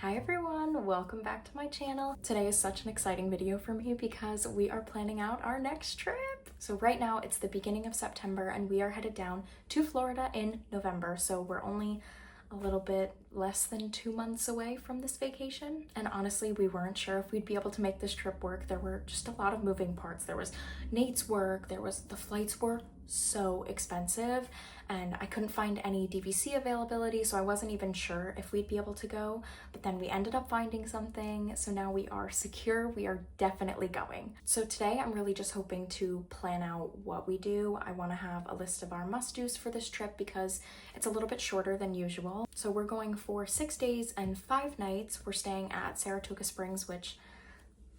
Hi everyone, welcome back to my channel. Today is such an exciting video for me because we are planning out our next trip. So right now it's the beginning of September and we are headed down to Florida in November. So we're only a little bit less than 2 months away from this vacation. And honestly, we weren't sure if we'd be able to make this trip work. There were just a lot of moving parts. There was Nate's work, the flights were so expensive and I couldn't find any DVC availability, so I wasn't even sure if we'd be able to go, but then we ended up finding something, so now we are secure. We are definitely going. So today I'm really just hoping to plan out what we do. I want to have a list of our must-dos for this trip because it's a little bit shorter than usual. So we're going for 6 days and 5 nights. We're staying at Saratoga Springs, which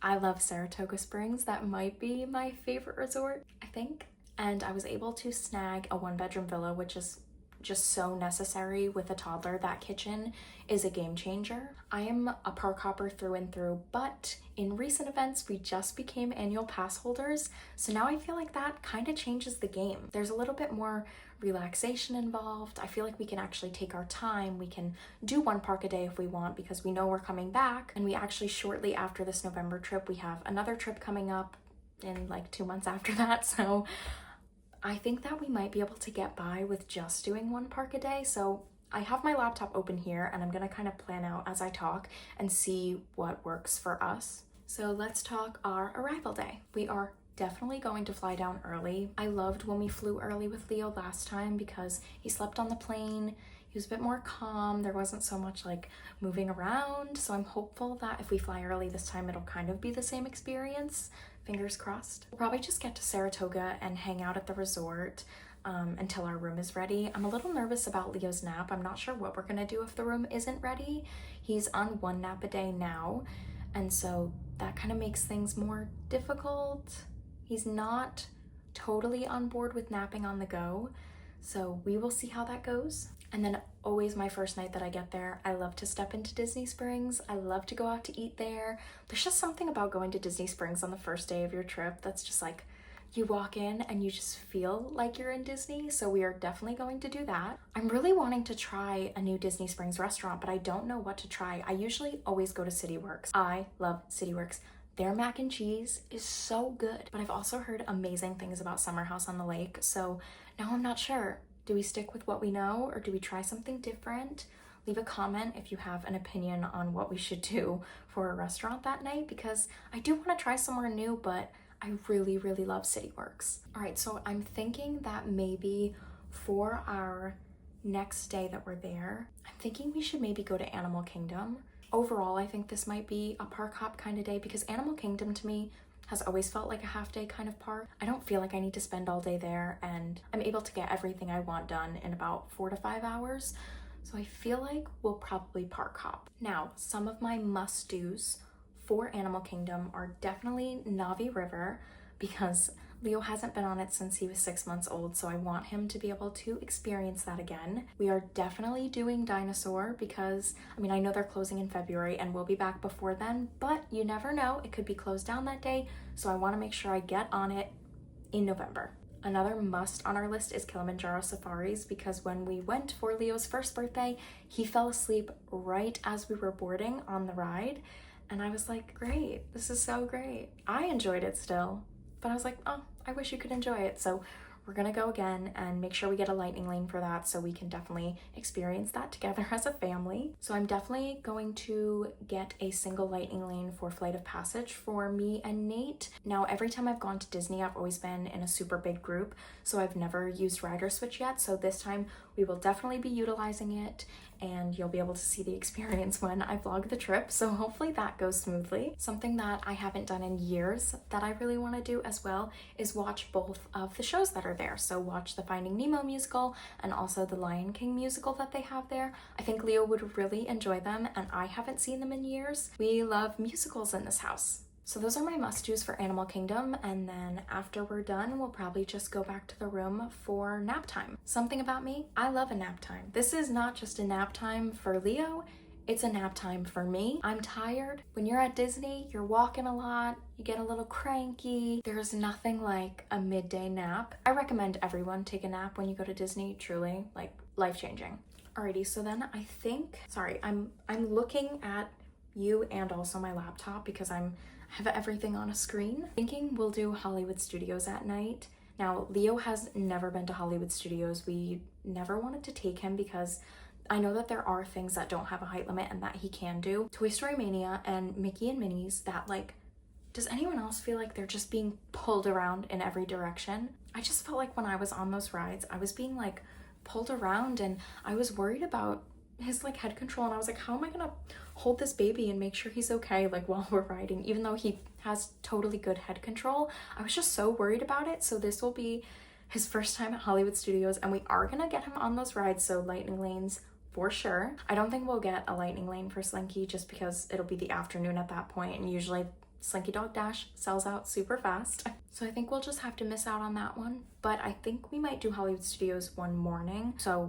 I love Saratoga Springs. That might be my favorite resort, I think. And I was able to snag a 1-bedroom villa, which is just so necessary with a toddler. That kitchen is a game changer. I am a park hopper through and through, but in recent events, we just became annual pass holders. So now I feel like that kind of changes the game. There's a little bit more relaxation involved. I feel like we can actually take our time. We can do 1 park a day if we want because we know we're coming back. And we actually, shortly after this November trip, we have another trip coming up in like 2 months after that. So I think that we might be able to get by with just doing 1 park a day. So I have my laptop open here and I'm gonna kind of plan out as I talk and see what works for us. So let's talk our arrival day. We are definitely going to fly down early. I loved when we flew early with Leo last time because he slept on the plane. He was a bit more calm. There wasn't so much like moving around. So I'm hopeful that if we fly early this time, it'll kind of be the same experience. Fingers crossed. We'll probably just get to Saratoga and hang out at the resort until our room is ready. I'm a little nervous about Leo's nap. I'm not sure what we're gonna do if the room isn't ready. He's on 1 nap a day now, and so that kind of makes things more difficult. He's not totally on board with napping on the go, so we will see how that goes. And then always my first night that I get there, I love to step into Disney Springs. I love to go out to eat there. There's just something about going to Disney Springs on the first day of your trip that's just like, you walk in and you just feel like you're in Disney. So we are definitely going to do that. I'm really wanting to try a new Disney Springs restaurant, but I don't know what to try. I usually always go to CityWorks. I love CityWorks. Their mac and cheese is so good, but I've also heard amazing things about Summer House on the Lake. So now I'm not sure. Do we stick with what we know or do we try something different? Leave a comment if you have an opinion on what we should do for a restaurant that night because I do want to try somewhere new, but I really, really love CityWorks. All right, so I'm thinking that maybe for our next day that we're there, I'm thinking we should maybe go to Animal Kingdom. Overall, I think this might be a park hop kind of day because Animal Kingdom to me has always felt like a half-day kind of park. I don't feel like I need to spend all day there and I'm able to get everything I want done in about 4 to 5 hours. So I feel like we'll probably park hop. Now, some of my must-dos for Animal Kingdom are definitely Navi River because Leo hasn't been on it since he was 6 months old, so I want him to be able to experience that again. We are definitely doing Dinosaur because, I mean, I know they're closing in February and we'll be back before then, but you never know, it could be closed down that day, so I want to make sure I get on it in November. Another must on our list is Kilimanjaro Safaris because when we went for Leo's first birthday, he fell asleep right as we were boarding on the ride, and I was like, great, this is so great. I enjoyed it still. But I was like, oh, I wish you could enjoy it. So we're gonna go again and make sure we get a lightning lane for that so we can definitely experience that together as a family. So I'm definitely going to get a single lightning lane for Flight of Passage for me and Nate. Now, every time I've gone to Disney, I've always been in a super big group, so I've never used Rider Switch yet. So this time we will definitely be utilizing it and you'll be able to see the experience when I vlog the trip. So hopefully that goes smoothly. Something that I haven't done in years that I really want to do as well is watch both of the shows that are there. So watch the Finding Nemo musical and also the Lion King musical that they have there. I think Leo would really enjoy them and I haven't seen them in years. We love musicals in this house. So those are my must-dos for Animal Kingdom, and then after we're done, we'll probably just go back to the room for nap time. Something about me, I love a nap time. This is not just a nap time for Leo, it's a nap time for me. I'm tired. When you're at Disney, you're walking a lot, you get a little cranky. There's nothing like a midday nap. I recommend everyone take a nap when you go to Disney, truly, like life-changing. Alrighty, so then I think, sorry, I'm looking at you and also my laptop because I have everything on a screen. Thinking we'll do Hollywood Studios at night. Now, Leo has never been to Hollywood Studios. We never wanted to take him because I know that there are things that don't have a height limit and that he can do. Toy Story Mania and Mickey and Minnie's, that like, does anyone else feel like they're just being pulled around in every direction? I just felt like when I was on those rides, I was being like pulled around and I was worried about his like head control, and I was like, how am I gonna hold this baby and make sure he's okay like while we're riding, even though he has totally good head control? I was just so worried about it. So this will be his first time at Hollywood Studios, and we are gonna get him on those rides, so lightning lanes for sure. I don't think we'll get a lightning lane for Slinky just because it'll be the afternoon at that point, and usually Slinky Dog Dash sells out super fast. So I think we'll just have to miss out on that one. But I think we might do Hollywood Studios one morning, so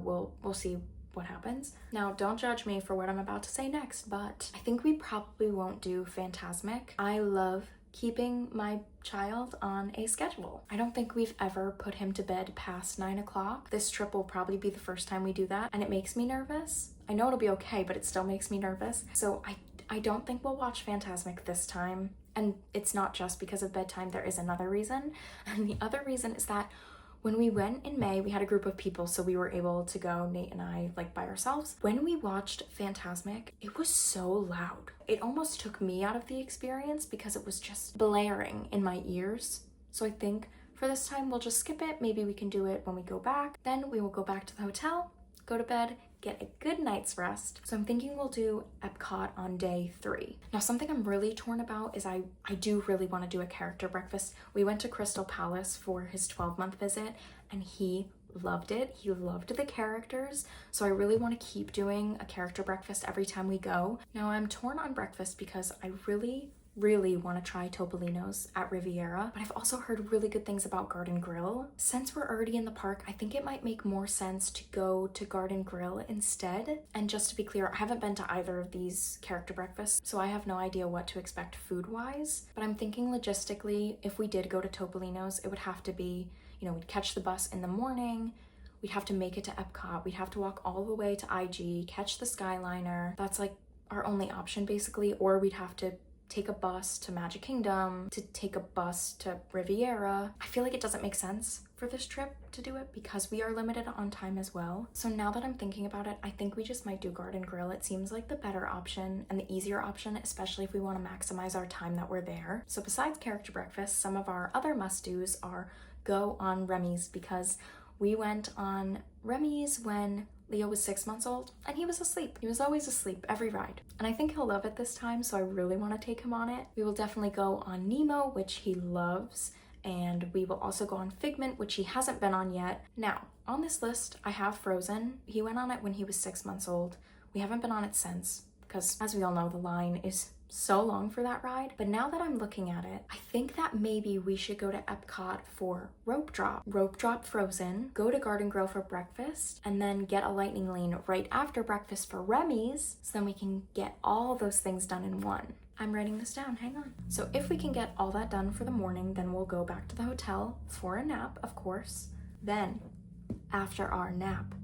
we'll see what happens. Now, don't judge me for what I'm about to say next, but I think we probably won't do Fantasmic. I love keeping my child on a schedule. I don't think we've ever put him to bed past 9 o'clock. This trip will probably be the first time we do that, and it makes me nervous. I know it'll be okay, but it still makes me nervous. So I don't think we'll watch Fantasmic this time. And it's not just because of bedtime, there is another reason. And the other reason is that when we went in May, we had a group of people, so we were able to go, Nate and I, like by ourselves. When we watched Fantasmic, it was so loud. It almost took me out of the experience because it was just blaring in my ears. So I think for this time, we'll just skip it. Maybe we can do it when we go back. Then we will go back to the hotel, go to bed, get a good night's rest. So I'm thinking we'll do Epcot on day 3. Now, something I'm really torn about is I do really want to do a character breakfast. We went to Crystal Palace for his 12-month visit and he loved it. He loved the characters. So I really want to keep doing a character breakfast every time we go. Now, I'm torn on breakfast because I really want to try Topolino's at Riviera, but I've also heard really good things about Garden Grill. Since we're already in the park, I think it might make more sense to go to Garden Grill instead. And just to be clear, I haven't been to either of these character breakfasts, so I have no idea what to expect food-wise, but I'm thinking logistically, if we did go to Topolino's, it would have to be, you know, we'd catch the bus in the morning, we'd have to make it to Epcot, we'd have to walk all the way to IG, catch the Skyliner. That's like our only option basically, or we'd have to take a bus to Magic Kingdom, to take a bus to Riviera. I feel like it doesn't make sense for this trip to do it because we are limited on time as well. So now that I'm thinking about it, I think we just might do Garden Grill. It seems like the better option and the easier option, especially if we want to maximize our time that we're there. So besides character breakfast, some of our other must-dos are go on Remy's, because we went on Remy's when Leo was 6 months old and he was asleep. He was always asleep every ride. And I think he'll love it this time, so I really want to take him on it. We will definitely go on Nemo, which he loves, and we will also go on Figment, which he hasn't been on yet. Now, on this list, I have Frozen. He went on it when he was 6 months old. We haven't been on it since, because as we all know, the line is so long for that ride. But now that I'm looking at it, I think that maybe we should go to Epcot for Rope Drop Frozen, go to Garden Grill for breakfast, and then get a lightning lane right after breakfast for Remy's, so then we can get all those things done in one. I'm writing this down, hang on. So if we can get all that done for the morning, then we'll go back to the hotel for a nap, of course. Then, after our nap,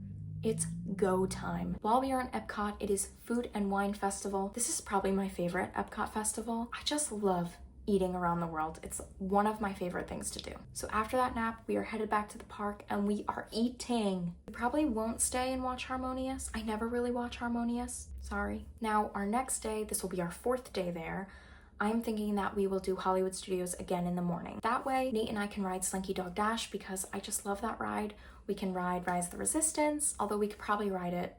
it's go time. While we are in Epcot, it is Food and Wine Festival. This is probably my favorite Epcot festival. I just love eating around the world. It's one of my favorite things to do. So after that nap, we are headed back to the park and we are eating. We probably won't stay and watch Harmonious. I never really watch Harmonious, sorry. Now, our next day, this will be our 4th day there. I'm thinking that we will do Hollywood Studios again in the morning. That way, Nate and I can ride Slinky Dog Dash because I just love that ride. We can ride Rise of the Resistance, although we could probably ride it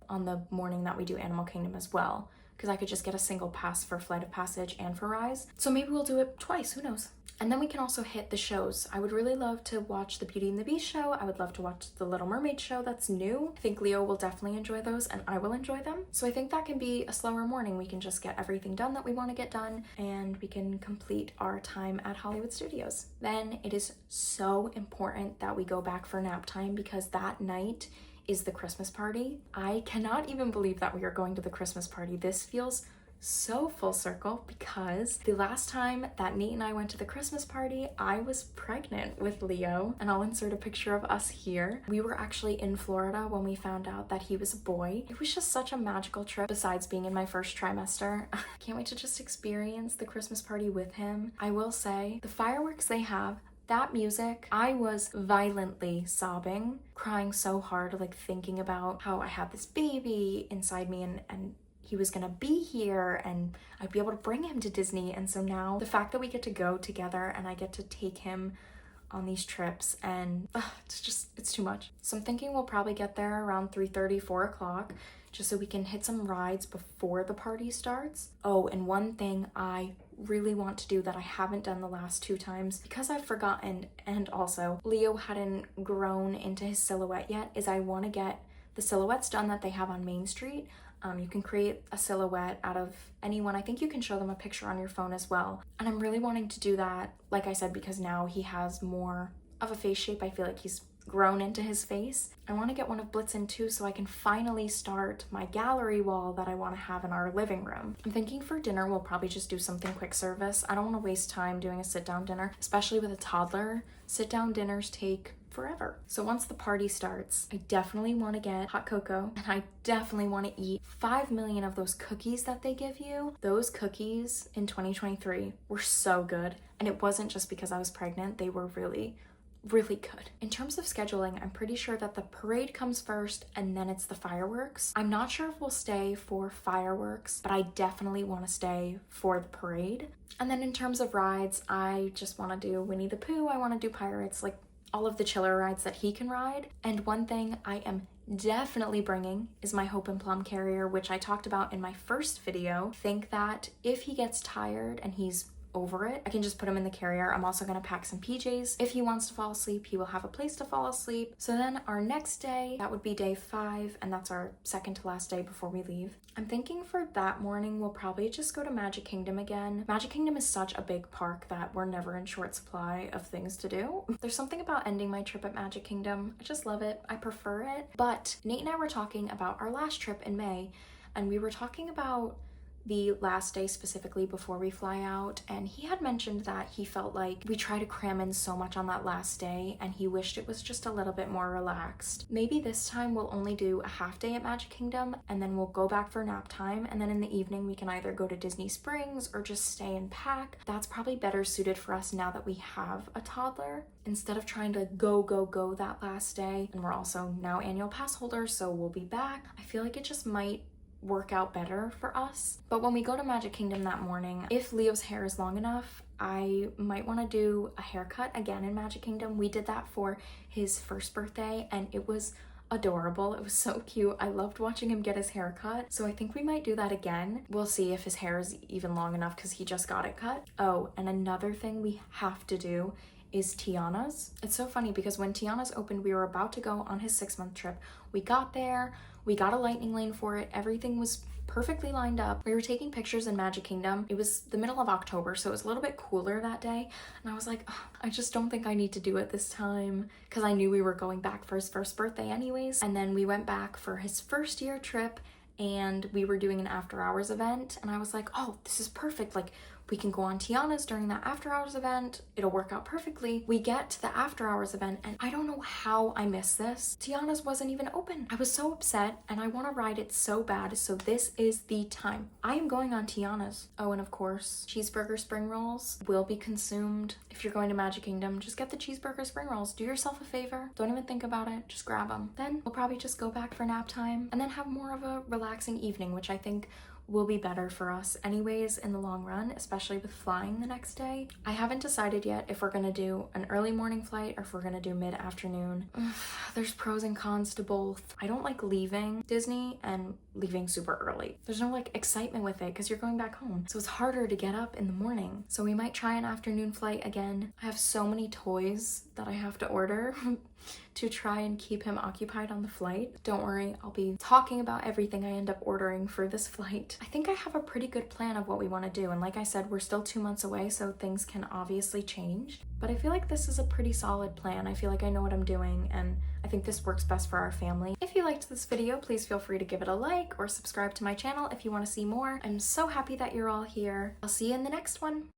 on the morning that we do Animal Kingdom as well, because I could just get a single pass for Flight of Passage and for Rise. So maybe we'll do it twice, who knows? And then we can also hit the shows. I would really love to watch the Beauty and the Beast show. I would love to watch the Little Mermaid show that's new. I think Leo will definitely enjoy those and I will enjoy them. So I think that can be a slower morning. We can just get everything done that we want to get done and we can complete our time at Hollywood Studios. Then it is so important that we go back for nap time because that night is the Christmas party. I cannot even believe that we are going to the Christmas party. This feels so full circle because the last time that Nate and I went to the Christmas party, I was pregnant with Leo, and I'll insert a picture of us here. We were actually in Florida when we found out that he was a boy. It was just such a magical trip besides being in my first trimester. Can't wait to just experience the Christmas party with him. I will say, the fireworks they have, that music, I was violently sobbing, crying so hard, like thinking about how I had this baby inside me and he was gonna be here and I'd be able to bring him to Disney. And so now the fact that we get to go together and I get to take him on these trips, and it's too much. So I'm thinking we'll probably get there around 3:30, 4 o'clock, just so we can hit some rides before the party starts. Oh, and one thing I really want to do that I haven't done the last 2 times because I've forgotten, and also Leo hadn't grown into his silhouette yet, is I want to get the silhouettes done that they have on Main Street. You can create a silhouette out of anyone. I think you can show them a picture on your phone as well. And I'm really wanting to do that, like I said, because now he has more of a face shape. I feel like he's grown into his face. I want to get one of Blitzen too so I can finally start my gallery wall that I want to have in our living room. I'm thinking for dinner we'll probably just do something quick service. I don't want to waste time doing a sit-down dinner, especially with a toddler. Sit-down dinners take forever. So once the party starts, I definitely want to get hot cocoa, and I definitely want to eat 5 million of those cookies that they give you. Those cookies in 2023 were so good, and it wasn't just because I was pregnant. They were really good. In terms of scheduling, I'm pretty sure that the parade comes first and then it's the fireworks. I'm not sure if we'll stay for fireworks, but I definitely want to stay for the parade. And then in terms of rides, I just want to do Winnie the Pooh. I want to do Pirates, like all of the chiller rides that he can ride. And one thing I am definitely bringing is my Hope and Plum carrier, which I talked about in my first video. Think that if he gets tired and he's over it, I can just put him in the carrier. I'm also going to pack some PJs. If he wants to fall asleep, he will have a place to fall asleep. So then our next day, that would be day 5, and that's our second to last day before we leave. I'm thinking for that morning, we'll probably just go to Magic Kingdom again. Magic Kingdom is such a big park that we're never in short supply of things to do. There's something about ending my trip at Magic Kingdom. I just love it. I prefer it. But Nate and I were talking about our last trip in May, and we were talking about the last day specifically before we fly out, and he had mentioned that he felt like we try to cram in so much on that last day and he wished it was just a little bit more relaxed. Maybe this time we'll only do a half day at Magic Kingdom and then we'll go back for nap time, and then in the evening we can either go to Disney Springs or just stay and pack. That's probably better suited for us now that we have a toddler, instead of trying to go that last day. And we're also now annual pass holders, so we'll be back. I feel like it just might work out better for us. But when we go to Magic Kingdom that morning, if Leo's hair is long enough, I might want to do a haircut again in Magic Kingdom. We did that for his first birthday and it was adorable. It was so cute. I loved watching him get his hair cut. So I think we might do that again. We'll see if his hair is even long enough because he just got it cut. Oh, and another thing we have to do is Tiana's. It's so funny because when Tiana's opened, we were about to go on his 6-month trip. We got there, we got a lightning lane for it. Everything was perfectly lined up. We were taking pictures in Magic Kingdom. It was the middle of October, so it was a little bit cooler that day. And I was like, oh, I just don't think I need to do it this time, because I knew we were going back for his first birthday anyways. And then we went back for his first year trip and we were doing an after hours event. And I was like, oh, this is perfect. Like, we can go on Tiana's during that after hours event. It'll work out perfectly. We get to the after hours event and I don't know how I missed this. Tiana's wasn't even open. I was so upset and I want to ride it so bad. So this is the time. I am going on Tiana's. Oh, and of course, cheeseburger spring rolls will be consumed. If you're going to Magic Kingdom, just get the cheeseburger spring rolls. Do yourself a favor. Don't even think about it. Just grab them. Then we'll probably just go back for nap time and then have more of a relaxing evening, which I think will be better for us anyways in the long run, especially with flying the next day. I haven't decided yet if we're gonna do an early morning flight or if we're gonna do mid-afternoon. There's pros and cons to both. I don't like leaving Disney and leaving super early. There's no like excitement with it because you're going back home. So it's harder to get up in the morning. So we might try an afternoon flight again. I have so many toys that I have to order to try and keep him occupied on the flight. Don't worry, I'll be talking about everything I end up ordering for this flight. I think I have a pretty good plan of what we want to do, and like I said, we're still 2 months away, so things can obviously change. But I feel like this is a pretty solid plan. I feel like I know what I'm doing, and I think this works best for our family. If you liked this video, please feel free to give it a like or subscribe to my channel if you want to see more. I'm so happy that you're all here. I'll see you in the next one.